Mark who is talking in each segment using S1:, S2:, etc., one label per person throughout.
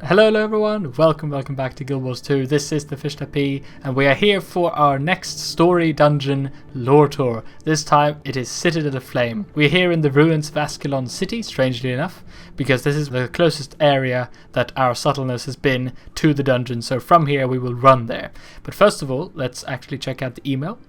S1: Hello everyone, welcome back to Guild Wars 2. This is the Slappee, and we are here for our next story dungeon lore tour. This time it is Citadel of Flame. We're here in the ruins of Ascalon City, strangely enough, because this is the closest area that our Subtlenose has been to the dungeon, so from here we will run there. But first of all, let's actually check out the email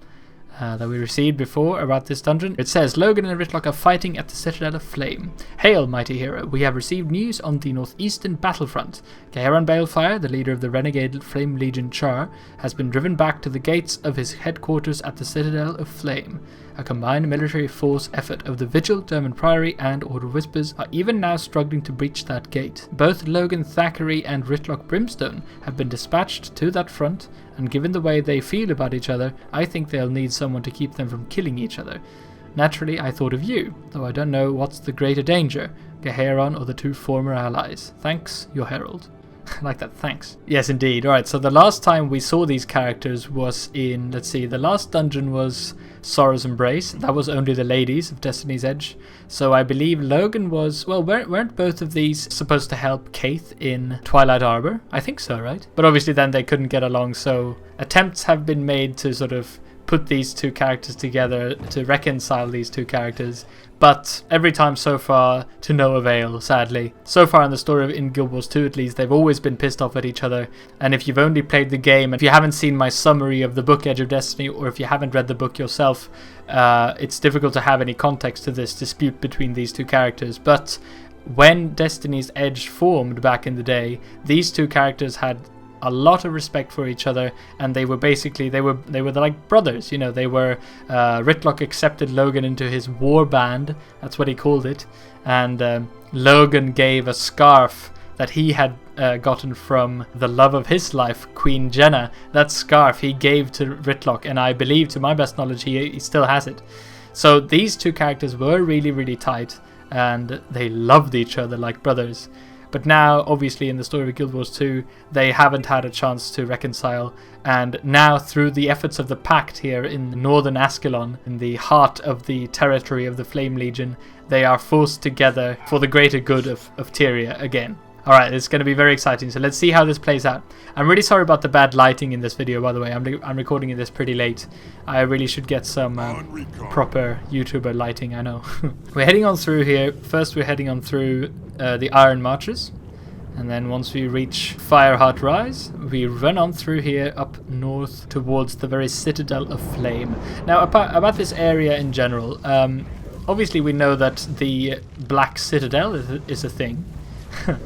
S1: that we received before about this dungeon. It says, Logan and Rytlock are fighting at the Citadel of Flame. Hail, mighty hero. We have received news on the northeastern battlefront. Gaheron Baelfire, the leader of the renegade Flame Legion Charr, has been driven back to the gates of his headquarters at the Citadel of Flame. A combined military force effort of the Vigil, German Priory, and Order Whispers are even now struggling to breach that gate. Both Logan, Thackeray, and Rytlock Brimstone have been dispatched to that front, and given the way they feel about each other, I think they'll need someone to keep them from killing each other. Naturally, I thought of you, though I don't know what's the greater danger, Gaheron or the two former allies. Thanks, your herald. I like that, thanks. Yes, indeed. Alright, so the last time we saw these characters was in, let's see, the last dungeon was Sorrow's Embrace. That was only the ladies of Destiny's Edge. So I believe Logan was, well, weren't both of these supposed to help Kaith in Twilight Arbor? I think so, right? But obviously then they couldn't get along, so attempts have been made to sort of put these two characters together, to reconcile these two characters, but every time so far to no avail, sadly. So far in the story in Guild Wars 2 at least, they've always been pissed off at each other, and if you've only played the game, if you haven't seen my summary of the book Edge of Destiny, or if you haven't read the book yourself, it's difficult to have any context to this dispute between these two characters. But when Destiny's Edge formed back in the day, these two characters had a lot of respect for each other, and they were basically they were like brothers, you know. They were Rytlock accepted Logan into his war band, that's what he called it, and Logan gave a scarf that he had gotten from the love of his life, Queen Jenna. That scarf he gave to Rytlock, and I believe, to my best knowledge, he still has it. So these two characters were really tight, and they loved each other like brothers. But now, obviously, in the story of Guild Wars 2, they haven't had a chance to reconcile. And now, through the efforts of the Pact here in northern Ascalon, in the heart of the territory of the Flame Legion, they are forced together for the greater good of Tyria again. Alright, it's going to be very exciting, so let's see how this plays out. I'm really sorry about the bad lighting in this video, by the way. I'm recording this pretty late. I really should get some proper YouTuber lighting, I know. We're heading on through here. First we're heading on through the Iron Marches, and then once we reach Fireheart Rise, we run on through here up north towards the very Citadel of Flame. Now, about this area in general, obviously we know that the Black Citadel is a thing.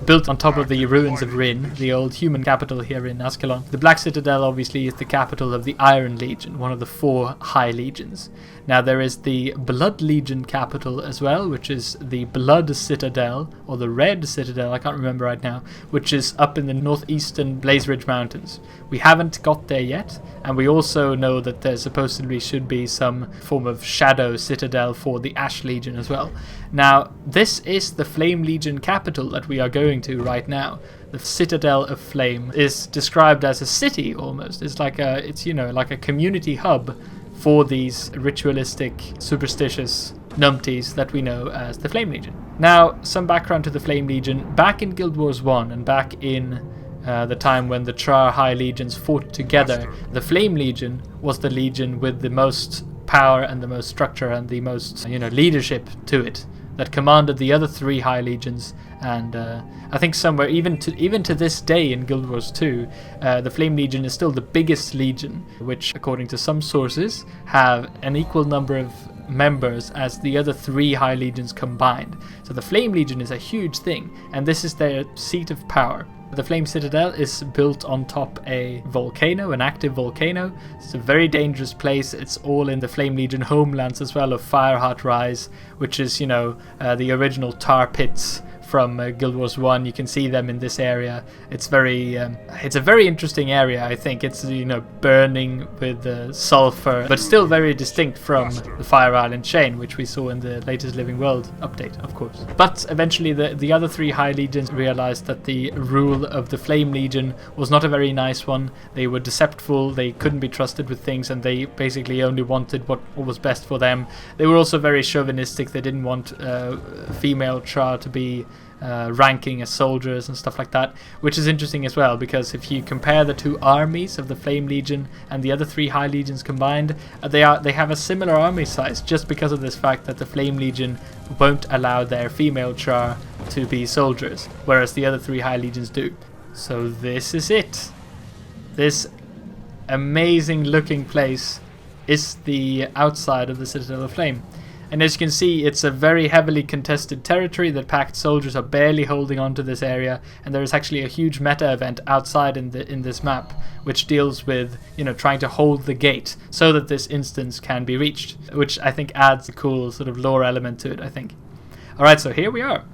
S1: Built on top of the ruins of Rin, the old human capital here in Ascalon. The Black Citadel obviously is the capital of the Iron Legion, one of the 4 High Legions. Now there is the Blood Legion capital as well, which is the Blood Citadel, or the Red Citadel, I can't remember right now, which is up in the northeastern Blaze Ridge Mountains. We haven't got there yet, and we also know that there supposedly should be some form of Shadow Citadel for the Ash Legion as well. Now, this is the Flame Legion capital that we are going to right now. The Citadel of Flame is described as a city almost. It's like like a community hub for these ritualistic, superstitious numpties that we know as the Flame Legion. Now, some background to the Flame Legion. Back in Guild Wars 1 and back in the time when the Charr High Legions fought together, the Flame Legion was the legion with the most power and the most structure and the most, leadership to it, that commanded the other 3 High Legions. And I think somewhere, even to this day in Guild Wars 2, the Flame Legion is still the biggest legion, which, according to some sources, have an equal number of members as the other 3 High Legions combined. So the Flame Legion is a huge thing, and this is their seat of power. The Flame Citadel is built on top a volcano, an active volcano. It's a very dangerous place. It's all in the Flame Legion homelands as well of Fireheart Rise, which is, the original tar pits from Guild Wars 1. You can see them in this area. It's it's a very interesting area, I think. It's, burning with sulfur, but still very distinct from the Fire Island chain, which we saw in the latest Living World update, of course. But eventually the other 3 High Legions realized that the rule of the Flame Legion was not a very nice one. They were deceptful, they couldn't be trusted with things, and they basically only wanted what was best for them. They were also very chauvinistic. They didn't want female Charr to be ranking as soldiers and stuff like that, which is interesting as well, because if you compare the two armies of the Flame Legion and the other 3 High Legions combined, they have a similar army size, just because of this fact that the Flame Legion won't allow their female Charr to be soldiers, whereas the other 3 High Legions do. So this is it. This amazing looking place is the outside of the Citadel of Flame. And as you can see, it's a very heavily contested territory. The packed soldiers are barely holding on to this area, and there is actually a huge meta event outside in this map, which deals with, you know, trying to hold the gate so that this instance can be reached, which I think adds a cool sort of lore element to it, I think. Alright, so here we are.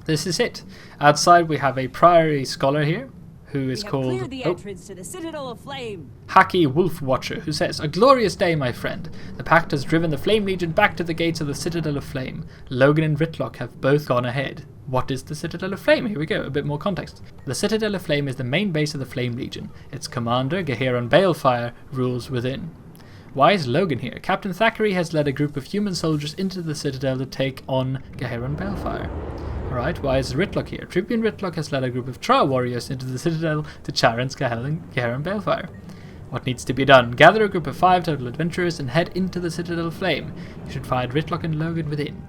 S1: This is it. Outside we have a Priory Scholar here, who is called
S2: the entrance to the Citadel of Flame.
S1: Hacky Wolf Watcher, who says, "A glorious day, my friend. The Pact has driven the Flame Legion back to the gates of the Citadel of Flame. Logan and Rytlock have both gone ahead." What is the Citadel of Flame? Here we go, a bit more context. The Citadel of Flame is the main base of the Flame Legion. Its commander, Gaheron Baelfire, rules within. Why is Logan here? Captain Thackeray has led a group of human soldiers into the Citadel to take on Gaheron Baelfire. Alright, why is Rytlock here? Tribune Rytlock has led a group of Charr warriors into the Citadel to challenge Gaheron Baelfire. What needs to be done? Gather a group of 5 total adventurers and head into the Citadel of Flame. You should find Rytlock and Logan within.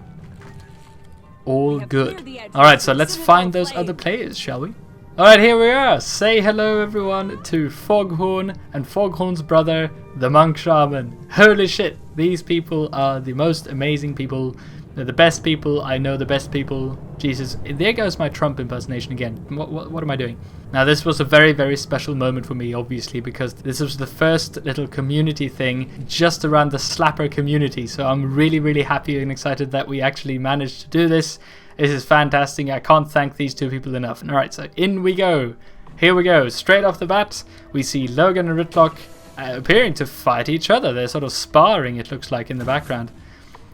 S1: All good. Alright, so let's find those other players, shall we? Alright, here we are. Say hello everyone to Foghorn and Foghorn's brother, the MonkShaman. Holy shit, these people are the most amazing people. They're the best people. I know the best people. Jesus, there goes my Trump impersonation again. What am I doing? Now, this was a very, very special moment for me, obviously, because this was the first little community thing just around the Slapper community. So I'm really, really happy and excited that we actually managed to do this. This is fantastic. I can't thank these 2 people enough. Alright, so in we go. Here we go. Straight off the bat, we see Logan and Rytlock appearing to fight each other. They're sort of sparring, it looks like, in the background.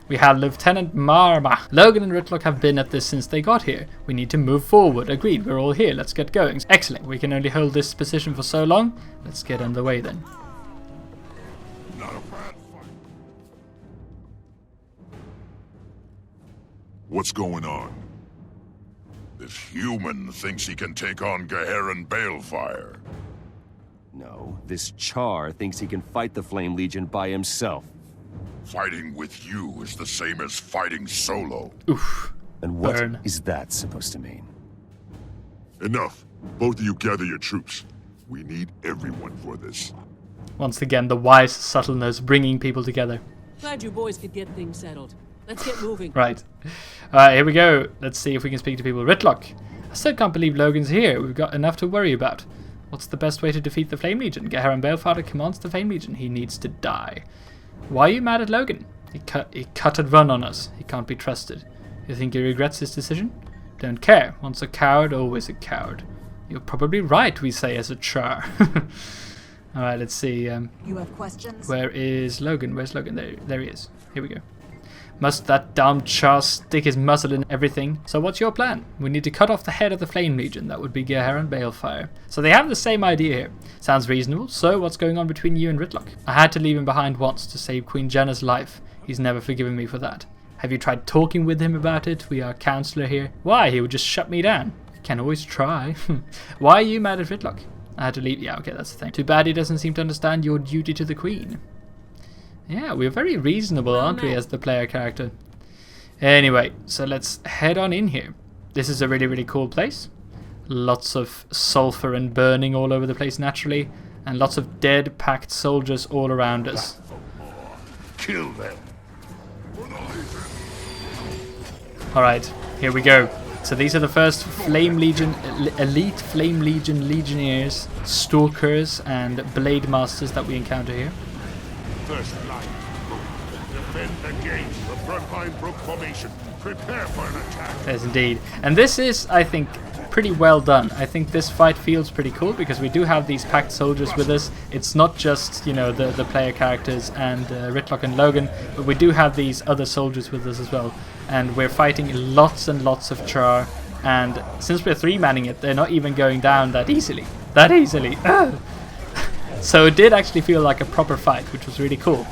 S1: We have Lieutenant Marma. Logan and Rytlock have been at this since they got here. We need to move forward. Agreed, we're all here. Let's get going. Excellent. We can only hold this position for so long. Let's get underway then.
S3: Not a bad fight. What's going on? This human thinks he can take on Gaheron Baelfire.
S4: No, this Charr thinks he can fight the Flame Legion by himself.
S3: Fighting with you is the same as fighting solo.
S1: Oof.
S4: And what
S1: Burn.
S4: is that supposed to mean?
S3: Enough. Both of you gather your troops. We need everyone for this.
S1: Once again, the wise Subtlenose bringing people together.
S2: Glad you boys could get things settled. Let's get moving.
S1: Right. Alright, here we go. Let's see if we can speak to people. Rytlock. I still can't believe Logan's here. We've got enough to worry about. What's the best way to defeat the Flame Legion? Gaheron Baelfire commands the Flame Legion. He needs to die. Why are you mad at Logan? He cut and run on us. He can't be trusted. You think he regrets his decision? Don't care. Once a coward, always a coward. You're probably right, we say as a Charr. Alright, let's see.
S5: You have questions?
S1: Where is Logan? Where's Logan? There he is. Here we go. Must that damn Charr stick his muzzle in everything? So what's your plan? We need to cut off the head of the Flame Legion. That would be Gaheron Baelfire. So they have the same idea here. Sounds reasonable. So what's going on between you and Rytlock? I had to leave him behind once to save Queen Jenna's life. He's never forgiven me for that. Have you tried talking with him about it? We are counselor here. Why? He would just shut me down. Can always try. Why are you mad at Rytlock? I had to leave. Yeah, okay, that's the thing. Too bad he doesn't seem to understand your duty to the Queen. Yeah, we're very reasonable, aren't we, as the player character? Anyway, so let's head on in here. This is a really, really cool place. Lots of sulfur and burning all over the place naturally, and lots of dead, packed soldiers all around us.
S3: Kill them.
S1: Alright, here we go. So these are the first Flame Legion, elite Flame Legion Legionnaires, Stalkers, and Blade Masters that we encounter here.
S3: First line. Defend the gates. The front line broke formation. Prepare for an attack.
S1: Yes, indeed. And this is, I think, pretty well done. I think this fight feels pretty cool because we do have these packed soldiers with us. It's not just, you know, the player characters and Rytlock and Logan, but we do have these other soldiers with us as well. And we're fighting lots and lots of Charr. And since we're 3-manning it, they're not even going down that easily. So it did actually feel like a proper fight, which was really cool.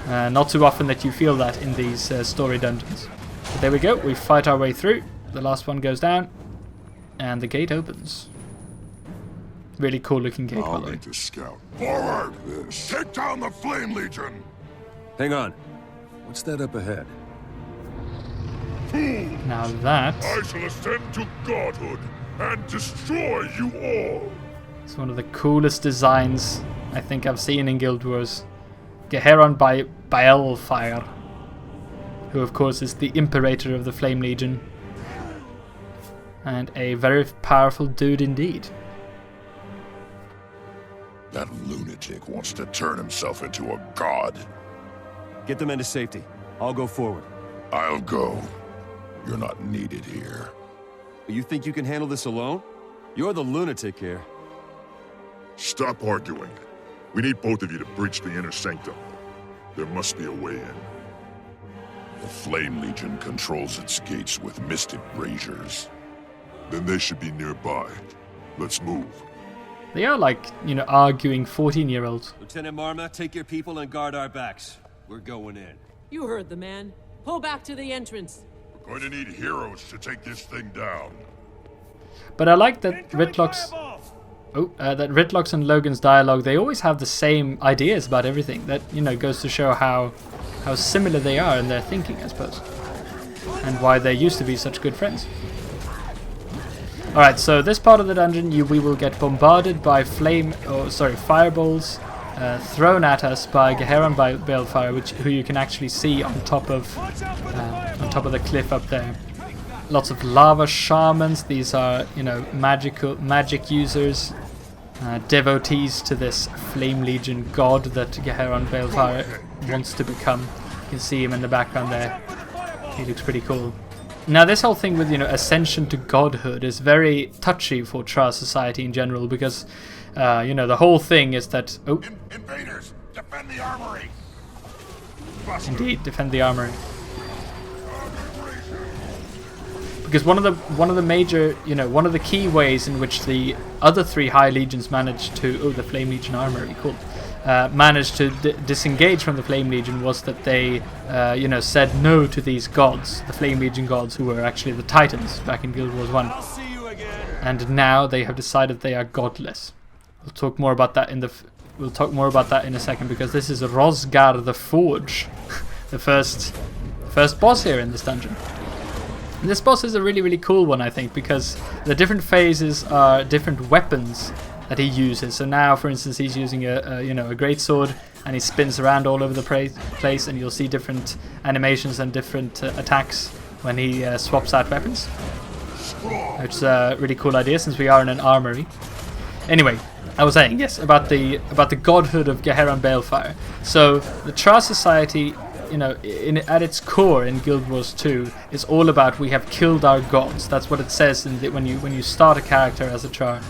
S1: Not too often that you feel that in these story dungeons. But there we go, we fight our way through. the last one goes down, and the gate opens. Really cool looking gate, by
S3: I'll
S1: the way.
S3: make the scout. Forward! Take down the Flame Legion!
S4: Hang on. What's that up ahead?
S1: Now that
S3: I shall ascend to godhood and destroy you all!
S1: is one of the coolest designs I think I've seen in Guild Wars. Gaheron Baelfire, who of course is the imperator of the Flame Legion. And a very powerful dude indeed.
S3: That lunatic wants to turn himself into a god.
S4: Get the men to safety. I'll go forward.
S3: I'll go. You're not needed here.
S4: You think you can handle this alone? You're the lunatic here.
S3: Stop arguing. We need both of you to breach the inner sanctum. There must be a way in. The Flame Legion controls its gates with mystic braziers. Then they should be nearby. Let's move.
S1: They are like, you know, arguing 14-year-olds.
S4: Lieutenant Marma, take your people and guard our backs. We're going in.
S2: You heard the man. Pull back to the entrance.
S3: We're going to need heroes to take this thing down.
S1: But I like that Rytlock's and Logan's dialogue, they always have the same ideas about everything. That, you know, goes to show how similar they are in their thinking, I suppose. And why they used to be such good friends. Alright, so this part of the dungeon, we will get bombarded by fireballs thrown at us by Gaheron Baelfire, who you can actually see on top of the cliff up there. Lots of lava shamans. These are, you know, magic users, devotees to this Flame Legion god that Gaheron Baelfire wants to become. You can see him in the background there. He looks pretty cool. Now, this whole thing with, you know, ascension to godhood is very touchy for Charr society in general, because, you know, the whole thing is that... Oh,
S3: Invaders, defend the armory!
S1: indeed, defend the armory. Because one of the major, you know, one of the key ways in which the other three High Legions managed to... Oh, the Flame Legion armory, cool. Managed to disengage from the Flame Legion was that they, you know, said no to these gods, the Flame Legion gods, who were actually the Titans back in Guild Wars 1.
S5: I'll see you again.
S1: And now they have decided they are godless. We'll talk more about that in a second, because this is Rosgar the Forge, the first boss here in this dungeon. And this boss is a really, really cool one, I think, because the different phases are different weapons that he uses. So now, for instance, he's using a greatsword, and he spins around all over the place, and you'll see different animations and different attacks when he swaps out weapons. Which is a really cool idea, since we are in an armory. Anyway, I was saying, yes, about the godhood of Gaheron Baelfire. So the Charr society, you know, at its core in Guild Wars 2 is all about we have killed our gods. That's what it says when you start a character as a Charr.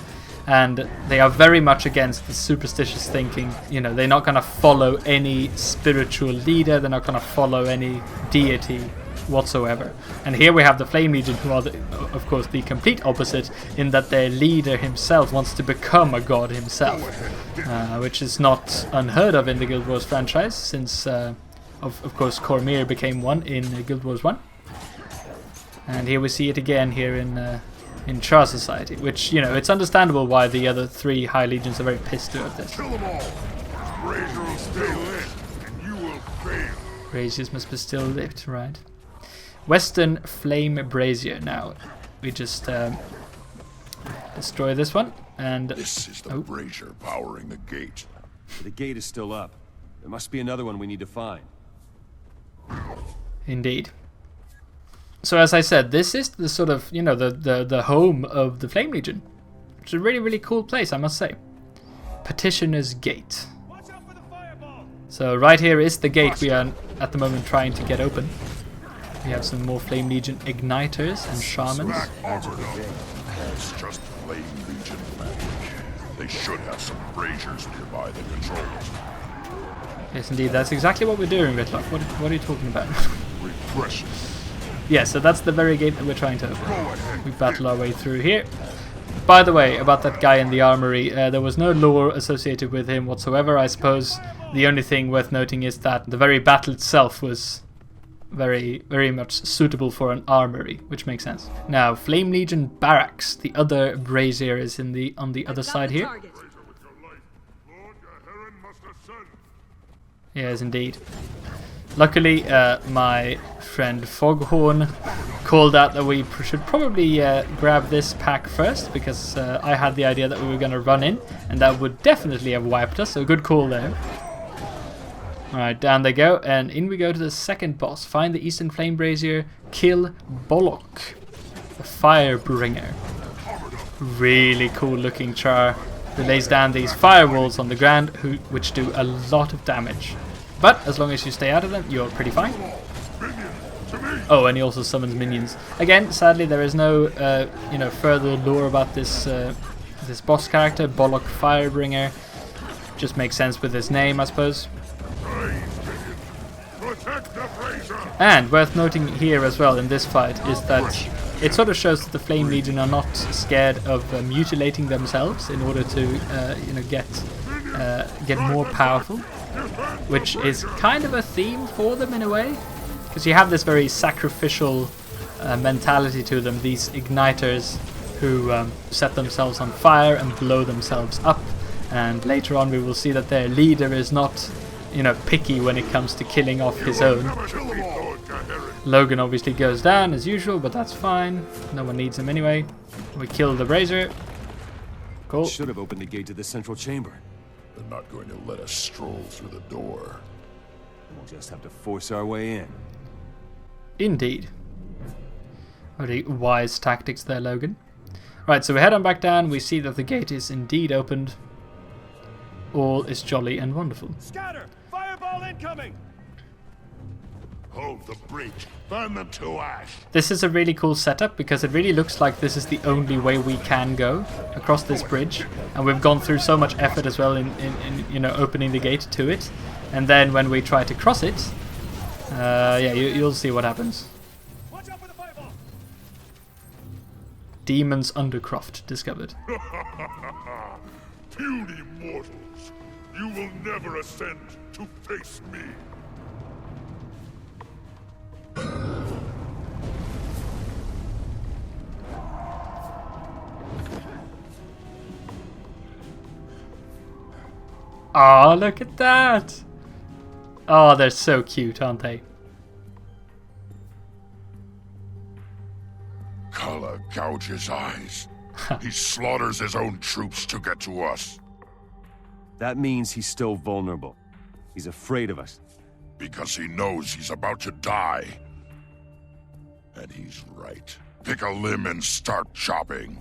S1: And they are very much against the superstitious thinking. You know, they're not going to follow any spiritual leader. They're not going to follow any deity whatsoever. And here we have the Flame Legion, who are, of course, the complete opposite, in that their leader himself wants to become a god himself. Which is not unheard of in the Guild Wars franchise, since, of course, Cormyr became one in Guild Wars 1. And here we see it again here in Charr society, which, you know, it's understandable why the other three High Legions are very pissed about this.
S3: Kill them all! Brazier will stay lit, and you will fail.
S1: Braziers must be still lit, right? Western Flame Brazier. Now, we just destroy this one, and...
S3: This is the brazier powering the gate.
S4: The gate is still up. There must be another one we need to find.
S1: Indeed. So as I said, this is the sort of, you know, the home of the Flame Legion. It's a really, really cool place, I must say. Petitioner's Gate. So right here is the gate we are at the moment trying to get open. We have some more Flame Legion igniters and shamans.
S3: That's just Flame Legion magic. They should have some braziers nearby that control it.
S1: Yes, indeed, that's exactly what we're doing, Rytlock. What are you talking about?
S3: Repression.
S1: Yeah, so that's the very gate that we're trying to open. We battle our way through here. By the way, about that guy in the armory, there was no lore associated with him whatsoever. I suppose the only thing worth noting is that the very battle itself was very, very much suitable for an armory, which makes sense. Now, Flame Legion Barracks. The other brazier is on the other side here. Yes, indeed. Luckily, my friend Foghorn called out that we should probably grab this pack first, because I had the idea that we were going to run in, and that would definitely have wiped us, so good call there. Alright, down they go, and in we go to the second boss. Find the Eastern Flame Brazier, kill Bollock, the Firebringer. Really cool looking Charr, who lays down these firewalls on the ground, which do a lot of damage. But as long as you stay out of them, you're pretty fine. Oh, and he also summons minions. Again, sadly, there is no further lore about this this boss character, Bollock Firebringer. Just makes sense with his name, I suppose. And worth noting here as well in this fight is that it sort of shows that the Flame Legion are not scared of mutilating themselves in order to get more powerful, which is kind of a theme for them in a way, because you have this very sacrificial mentality to them, these igniters who set themselves on fire and blow themselves up, and later on we will see that their leader is not picky when it comes to killing off his own. Logan obviously goes down as usual, but that's fine. No one needs him anyway. We kill the brazier. Cool.
S4: Should have opened the gate to the central chamber.
S3: They're not going to let us stroll through the door.
S4: We'll just have to force our way in.
S1: Indeed. Very wise tactics there, Logan. Right, so we head on back down. We see that the gate is indeed opened. All is jolly and wonderful.
S5: Scatter! Fireball incoming!
S3: Hold the breach. Burn them to ash.
S1: This is a really cool setup because it really looks like this is the only way we can go across this bridge, and we've gone through so much effort as well in opening the gate to it, and then when we try to cross it, you'll see what happens.
S5: Watch out for the fireball!
S1: Demons Undercroft discovered.
S3: Puny mortals, you will never ascend to face me.
S1: Oh, look at that! Oh, they're so cute, aren't they?
S3: Kala gouges eyes. He slaughters his own troops to get to us.
S4: That means he's still vulnerable. He's afraid of us.
S3: Because he knows he's about to die. And he's right. Pick a limb and start chopping.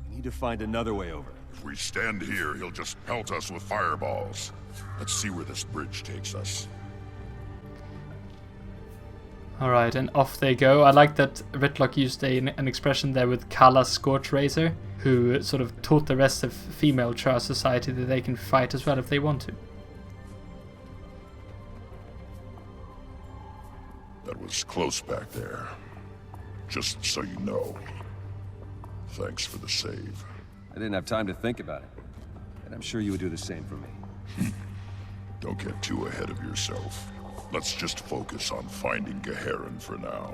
S4: We need to find another way over.
S3: If we stand here, he'll just pelt us with fireballs. Let's see where this bridge takes us.
S1: Alright, and off they go. I like that Rytlock used an expression there with Kala Scorch Razor, who sort of taught the rest of female Charr society that they can fight as well if they want to.
S3: That was close back there. Just so you know. Thanks for the save.
S4: I didn't have time to think about it. And I'm sure you would do the same for me.
S3: Don't get too ahead of yourself. Let's just focus on finding Gaheron for now.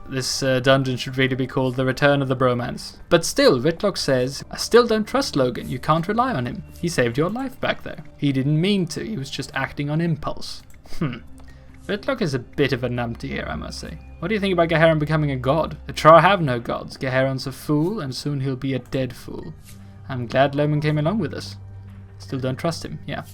S1: This dungeon should really be called The Return of the Bromance. But still, Rytlock says, I still don't trust Logan. You can't rely on him. He saved your life back there. He didn't mean to. He was just acting on impulse. Rytlock is a bit of a numpty here, I must say. What do you think about Gaheron becoming a god? The Charr have no gods. Gaheron's a fool, and soon he'll be a dead fool. I'm glad Logan came along with us. Still don't trust him, yeah.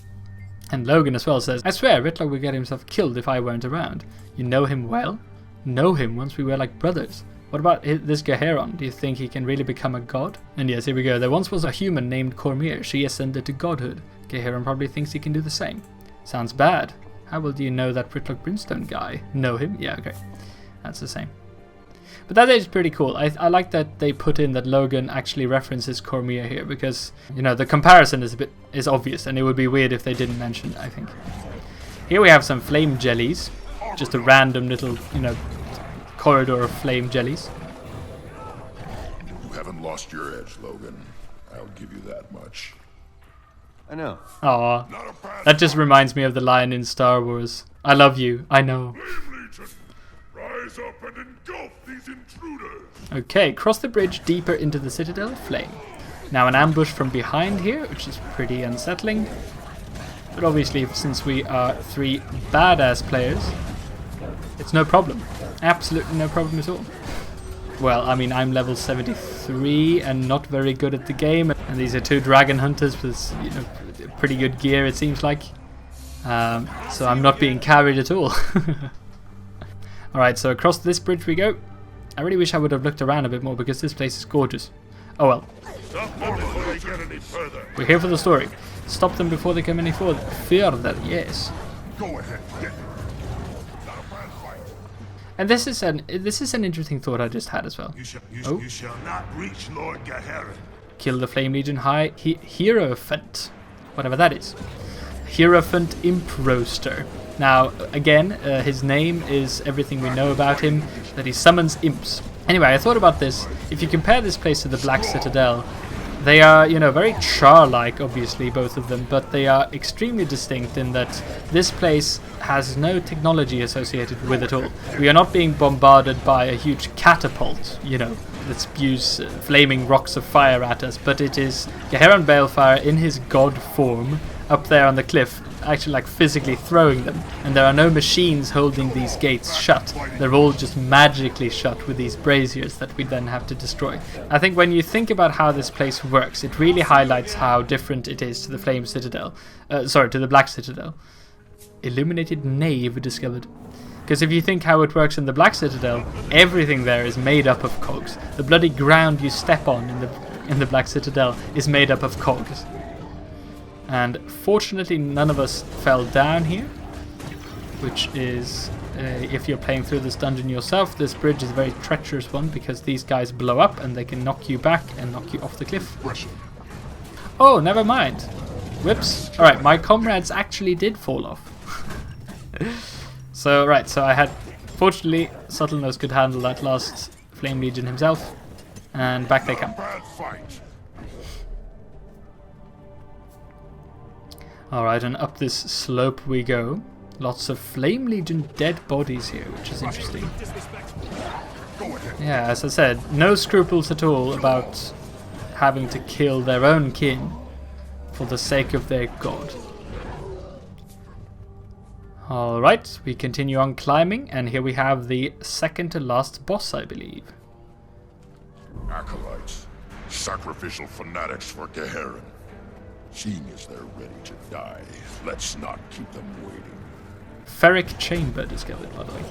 S1: And Logan as well says, I swear Rytlock would get himself killed if I weren't around. You know him well? Know him once we were like brothers. What about this Gaheron? Do you think he can really become a god? And yes, here we go. There once was a human named Cormier. She ascended to godhood. Gaheron probably thinks he can do the same. Sounds bad. How well do you know that Rytlock Brimstone guy? Know him? Yeah, okay. That's the same. But that is pretty cool. I like that they put in that Logan actually references Cormier here, because, you know, the comparison is obvious, and it would be weird if they didn't mention it, I think. Here we have some flame jellies. Just a random little, corridor of flame jellies.
S3: You haven't lost your edge, Logan. I'll give you that much.
S4: I know.
S1: Aw,
S3: Not a bad
S1: that just reminds me of the line in Star Wars. I love you, I know.
S3: Flame Legion, rise up and engulf these intruders.
S1: Okay, cross the bridge deeper into the Citadel of Flame. Now an ambush from behind here, which is pretty unsettling. But obviously, since we are 3 badass players, it's no problem. Absolutely no problem at all. Well, I mean, I'm level 73 and not very good at the game. And these are 2 dragon hunters with, you know, pretty good gear, it seems like. So I'm not being carried at all. Alright, so across this bridge we go. I really wish I would have looked around a bit more because this place is gorgeous. Oh well.
S3: Stop them before they get any further.
S1: We're here for the story. Stop them before they come any further. Further, yes.
S3: Go ahead, get them. Not a bad fight.
S1: And this is an interesting thought I just had as well.
S3: You
S1: Oh.
S3: shall not reach Lord Gaheron.
S1: Kill the Flame Legion High Hierophant, whatever that is. Hierophant Imp-Roaster. Now, again, his name is everything we know about him, that he summons imps. Anyway, I thought about this. If you compare this place to the Black Citadel, they are, you know, very Charr-like, obviously, both of them, but they are extremely distinct in that this place has no technology associated with it all. We are not being bombarded by a huge catapult, you know, that spews flaming rocks of fire at us, but it is Gaheron Baelfire in his god form up there on the cliff, actually like physically throwing them, and there are no machines holding these gates shut. They're all just magically shut with these braziers that we then have to destroy. I think when you think about how this place works, it really highlights how different it is to the Flame Citadel. To the Black Citadel. Illuminated Nave discovered. Because if you think how it works in the Black Citadel, everything there is made up of cogs. The bloody ground you step on in the Black Citadel is made up of cogs. And fortunately none of us fell down here, which is, if you're playing through this dungeon yourself, this bridge is a very treacherous one because these guys blow up and they can knock you back and knock you off the cliff. Oh, never mind. Whoops. Alright, my comrades actually did fall off. So I had, fortunately, Subtlenose could handle that last Flame Legion himself, and back they come.
S3: Bad fight.
S1: Alright, and up this slope we go. Lots of Flame Legion dead bodies here, which is interesting. Yeah, as I said, no scruples at all about having to kill their own kin for the sake of their god. Alright, we continue on climbing, and here we have the second to last boss, I believe.
S3: Acolytes, sacrificial fanatics for Gaheron. Seeing as they're ready to die, let's not keep them waiting.
S1: Ferric chamber discovered, by the way.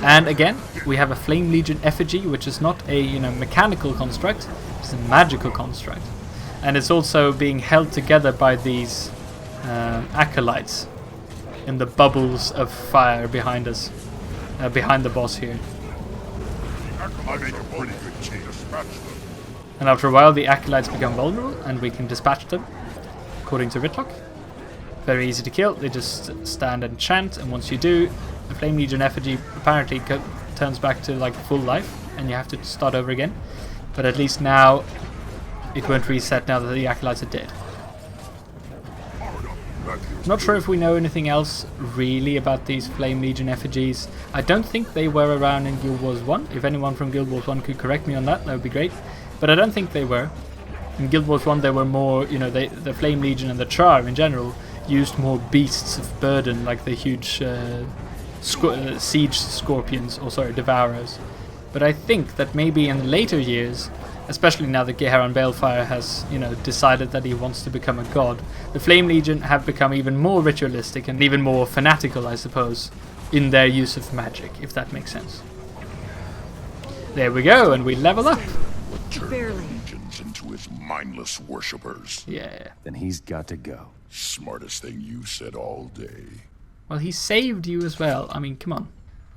S1: And again, we have a Flame Legion effigy, which is not a, you know, mechanical construct, it's a magical construct. And it's also being held together by these acolytes in the bubbles of fire behind us, behind the boss here.
S3: I make a pretty good chain dispatch them.
S1: And after a while, the acolytes become vulnerable, and we can dispatch them, according to Rytlock. Very easy to kill. They just stand and chant, and once you do, the Flame Legion effigy apparently turns back to like full life, and you have to start over again. But at least now, it won't reset now that the acolytes are dead. Not sure if we know anything else really about these Flame Legion effigies. I don't think they were around in Guild Wars 1. If anyone from Guild Wars 1 could correct me on that, that would be great. But I don't think they were. In Guild Wars 1 they were more, you know, the Flame Legion and the Charr in general used more beasts of burden, like the huge siege scorpions, or sorry, devourers. But I think that maybe in later years, especially now that Gaheron Baelfire has, you know, decided that he wants to become a god, the Flame Legion have become even more ritualistic and even more fanatical, I suppose, in their use of magic, if that makes sense. There we go, and we level up.
S3: Turn
S2: Barely.
S3: legions into his mindless worshippers.
S1: Yeah.
S4: Then he's got to go.
S3: Smartest thing you said all day.
S1: Well, he saved you as well. I mean, come on.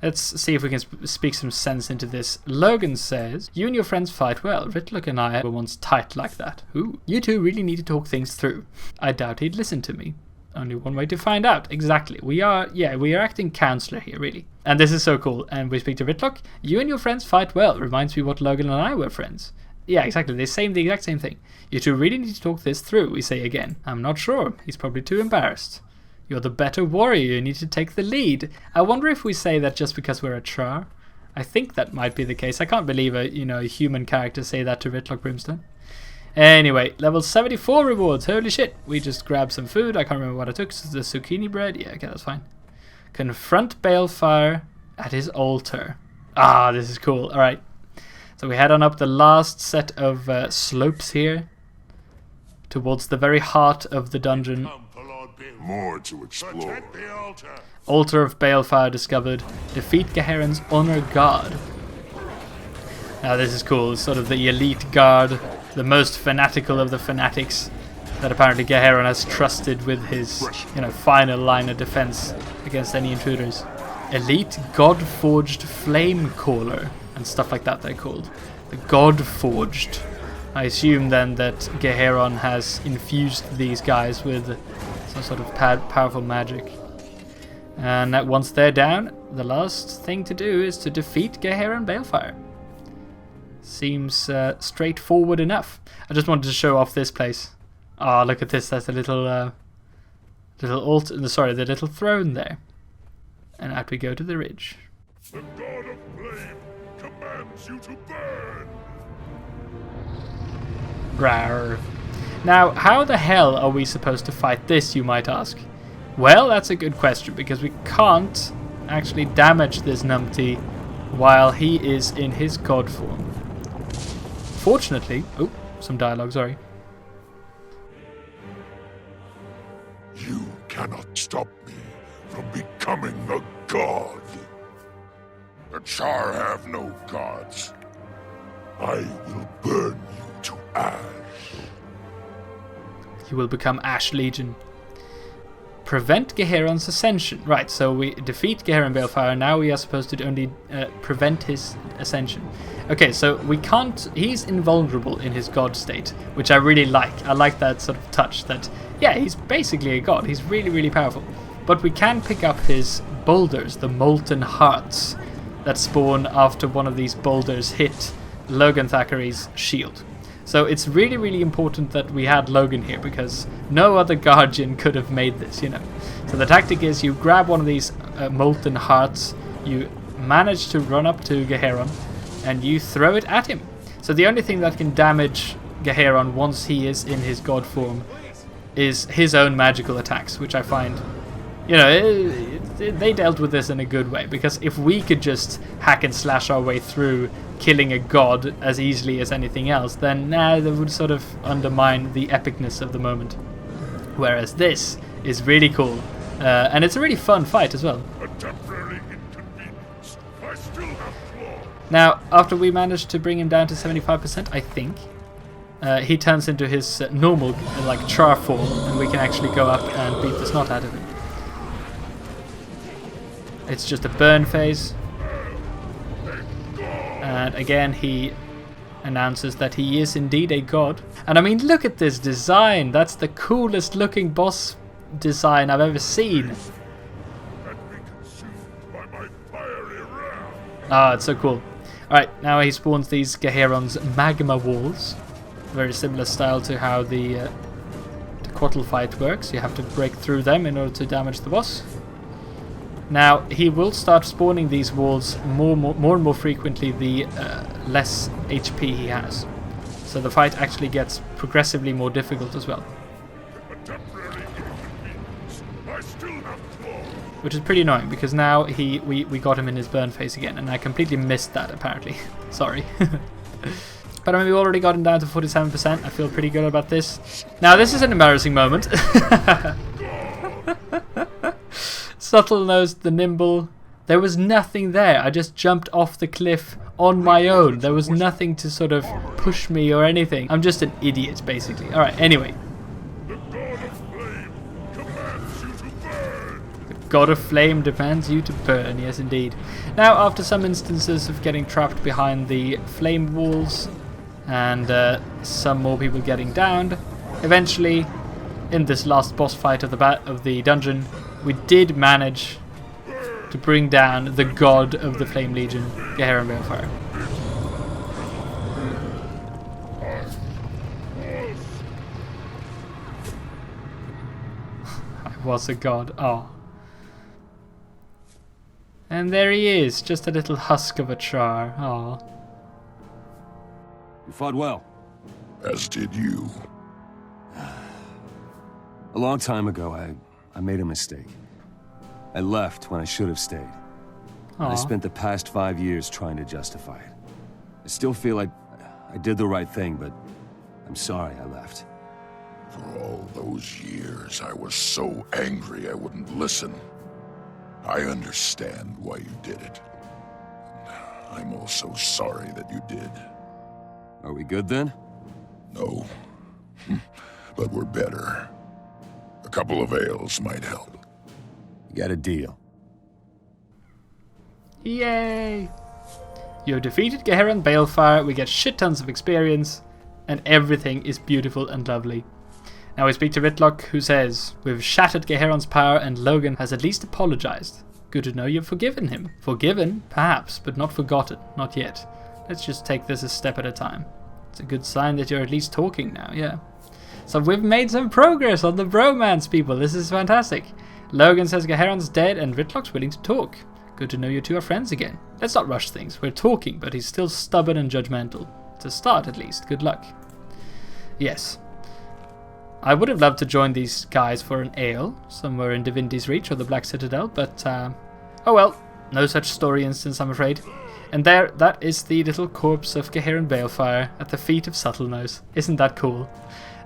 S1: Let's see if we can speak some sense into this. Logan says, you and your friends fight well. Rytlock and I were once tight like that. Ooh, you two really need to talk things through. I doubt he'd listen to me. Only one way to find out. Exactly. We are acting counselor here, really. And this is so cool. And we speak to Rytlock. You and your friends fight well. Reminds me what Logan and I were friends. Yeah, exactly. They say the exact same thing. You two really need to talk this through, we say again. I'm not sure. He's probably too embarrassed. You're the better warrior. You need to take the lead. I wonder if we say that just because we're a Charr. I think that might be the case. I can't believe a human character say that to Rytlock Brimstone. Anyway, level 74 rewards. Holy shit. We just grabbed some food. I can't remember what I took. The zucchini bread. Yeah, okay, that's fine. Confront Baelfire at his altar. Ah, this is cool. All right. So we head on up the last set of slopes here towards the very heart of the dungeon.
S3: More to explore.
S1: Altar of Baelfire discovered. Defeat Gaheron's honor guard. Now this is cool. It's sort of the elite guard, the most fanatical of the fanatics that apparently Gaheron has trusted with his, final line of defense against any intruders. Elite God-forged flame caller and stuff like that they're called. The God-forged. I assume then that Gaheron has infused these guys with some sort of powerful magic. And that once they're down, the last thing to do is to defeat Gaheron Baelfire. Seems straightforward enough. I just wanted to show off this place. Ah, look at this. That's a little altar. Sorry, the little throne there. And out we go to the ridge.
S3: The God of Flame commands you to burn.
S1: Rawr. Now, how the hell are we supposed to fight this, you might ask? Well, that's a good question, because we can't actually damage this numpty while he is in his god form. Fortunately... Oh, some dialogue, sorry.
S3: You cannot stop me from becoming a god. The Charr have no gods. I will burn you to ash.
S1: You will become Ash Legion. Prevent Gaheron's ascension. Right, so we defeat Gaheron Baelfire. Now we are supposed to only prevent his ascension. Okay, so we can't... He's invulnerable in his god state, which I really like. I like that sort of touch that, yeah, he's basically a god. He's really, really powerful. But we can pick up his boulders, the molten hearts that spawn after one of these boulders hit Logan Thackeray's shield. So it's really, really important that we had Logan here, because no other Guardian could have made this, So the tactic is you grab one of these molten hearts, you manage to run up to Gaheron, and you throw it at him. So the only thing that can damage Gaheron once he is in his god form is his own magical attacks, which I find... they dealt with this in a good way, because if we could just hack and slash our way through killing a god as easily as anything else, then that would sort of undermine the epicness of the moment. Whereas this is really cool, and it's a really fun fight as well.
S3: A temporary inconvenience. I still have claw.
S1: Now, after we managed to bring him down to 75%, I think, he turns into his normal, Charr form, and we can actually go up and beat the snot out of him. It's just a burn phase. And again, he announces that he is indeed a god. And I mean, look at this design. That's the coolest looking boss design I've ever seen. Ah, it's so cool. Alright, now he spawns these Gaheron's magma walls. Very similar style to how the Quattle fight works. You have to break through them in order to damage the boss. Now, he will start spawning these walls more and more frequently the less HP he has. So the fight actually gets progressively more difficult as well. Which is pretty annoying, because now we got him in his burn phase again, and I completely missed that apparently. Sorry. But I mean, we already got him down to 47%. I feel pretty good about this. Now, this is an embarrassing moment. Subtlenose, the nimble. There was nothing there. I just jumped off the cliff on my own. There was nothing to sort of push me or anything. I'm just an idiot, basically. Alright, anyway. The God of Flame demands you to burn. Yes, indeed. Now, after some instances of getting trapped behind the flame walls and some more people getting downed, eventually, in this last boss fight of the dungeon, we did manage to bring down the god of the Flame Legion, Gaheron Baelfire. was a god. Oh. And there he is, just a little husk of a Charr. Oh.
S4: You fought well.
S3: As did you.
S4: A long time ago, I made a mistake. I left when I should have stayed. I spent the past 5 years trying to justify it. I still feel like I did the right thing, but I'm sorry I left.
S3: For all those years, I was so angry I wouldn't listen. I understand why you did it. I'm also sorry that you did.
S4: Are we good then?
S3: No. But we're better. A couple of ales might help.
S4: You got a deal.
S1: Yay! You have defeated Gaheron Baelfire, we get shit tons of experience, and everything is beautiful and lovely. Now we speak to Rytlock, who says, "We've shattered Gaheron's power and Logan has at least apologized. Good to know you've forgiven him." Forgiven? Perhaps, but not forgotten. Not yet. Let's just take this a step at a time. It's a good sign that you're at least talking now, yeah. So we've made some progress on the bromance, people. This is fantastic. Logan says Gaheron's dead and Rytlock's willing to talk. Good to know you two are friends again. Let's not rush things. We're talking, but he's still stubborn and judgmental. To start, at least. Good luck. Yes. I would have loved to join these guys for an ale, somewhere in Divinity's Reach or the Black Citadel, but, oh well. No such story instance, I'm afraid. And there, that is the little corpse of Gaheron Baelfire at the feet of Subtlenose. Isn't that cool?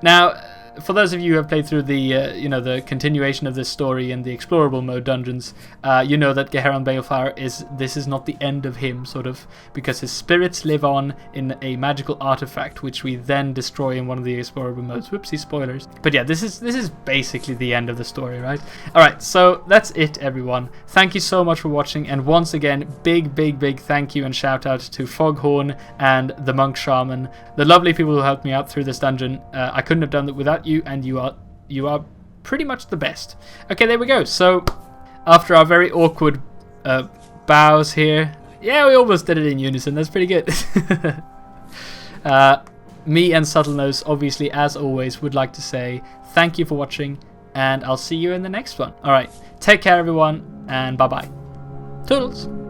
S1: Now, for those of you who have played through the, the continuation of this story in the explorable mode dungeons, you know that Gaheron Baelfire this is not the end of him, sort of, because his spirits live on in a magical artifact, which we then destroy in one of the explorable modes. Whoopsie, spoilers. But yeah, this is basically the end of the story, right? Alright, so that's it, everyone. Thank you so much for watching, and once again, big thank you and shout out to Foghorn and TheMonkShaman, the lovely people who helped me out through this dungeon. I couldn't have done that without you, and you are pretty much the best. Okay, there we go. So after our very awkward bows here, yeah, we almost did it in unison. That's pretty good. Me and Subtlenose, obviously, as always, would like to say thank you for watching, and I'll see you in the next one. All right, take care, everyone, and bye bye. Toodles.